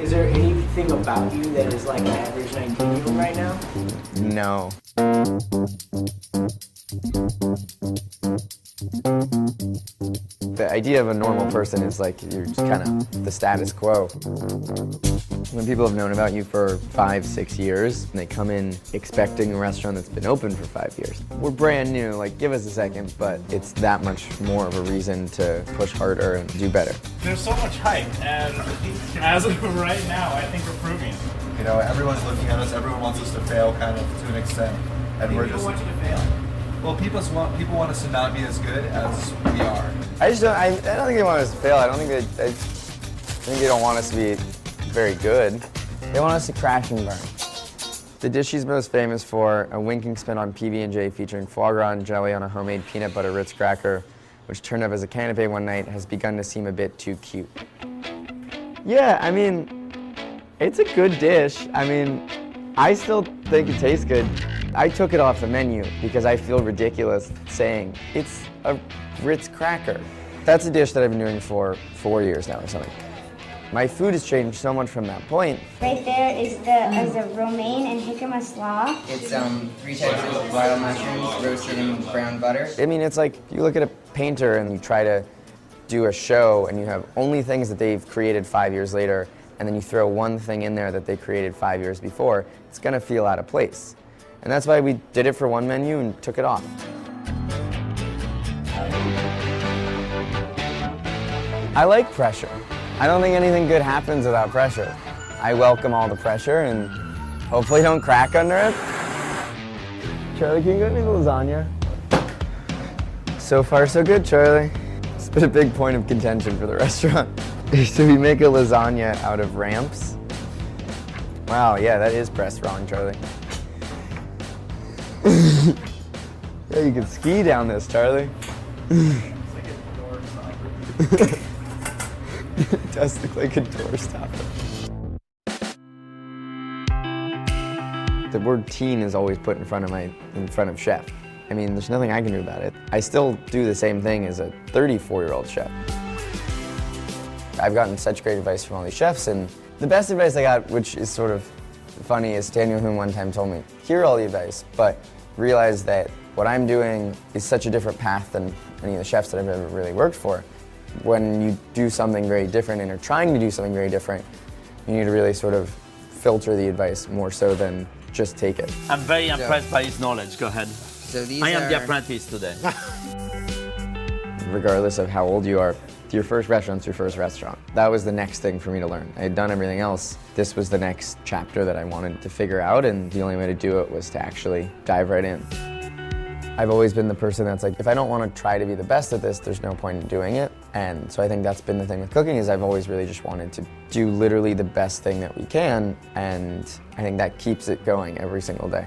Is there anything about you that is like an average 19-year-old right now? No. The idea of a normal person is like you're just kind of the status quo. When people have known about you for 5, 6 years, and they come in expecting a restaurant that's been open for 5 years. We're brand new, like give us a second, but it's that much more of a reason to push harder and do better. There's so much hype, and as of right now, I think we're proving it. You know, everyone's looking at us, everyone wants us to fail kind of to an extent. And we're just, want you to fail. well, people want us to not be as good as we are. I don't think they want us to fail. I think they don't want us to be very good. They want us to crash and burn. The dish she's most famous for, a winking spin on PB&J featuring foie gras and jelly on a homemade peanut butter Ritz cracker, which turned up as a canapé one night, has begun to seem a bit too cute. Yeah, I mean, it's a good dish. I mean, I still think it tastes good. I took it off the menu because I feel ridiculous saying it's a Ritz cracker. That's a dish that I've been doing for 4 years now or something. My food has changed so much from that point. Right there is the romaine and jicama slaw. It's 3 types of wild mushrooms roasted in brown butter. I mean, it's like you look at a painter and you try to do a show and you have only things that they've created 5 years later, and then you throw one thing in there that they created 5 years before, it's gonna feel out of place. And that's why we did it for one menu and took it off. I like pressure. I don't think anything good happens without pressure. I welcome all the pressure and hopefully don't crack under it. Charlie, can you get me the lasagna? So far, so good, Charlie. It's been a big point of contention for the restaurant. So we make a lasagna out of ramps. Wow, yeah, that is pressed wrong, Charlie. Yeah, you can ski down this, Charlie. It's like a door stopper. It does look like a door stopper. The word teen is always put in front of chef. I mean, there's nothing I can do about it. I still do the same thing as a 34-year-old chef. I've gotten such great advice from all these chefs, and the best advice I got, which is sort of funny, is Daniel Hume one time told me, hear all the advice, but realize that what I'm doing is such a different path than any of the chefs that I've ever really worked for. When you do something very different and are trying to do something very different, you need to really sort of filter the advice more so than just take it. I'm very impressed by his knowledge. Go ahead. So these I am the are- apprentice today. Regardless of how old you are, your first restaurant's your first restaurant. That was the next thing for me to learn. I had done everything else. This was the next chapter that I wanted to figure out, and the only way to do it was to actually dive right in. I've always been the person that's like, if I don't want to try to be the best at this, there's no point in doing it. And so I think that's been the thing with cooking, is I've always really just wanted to do literally the best thing that we can, and I think that keeps it going every single day.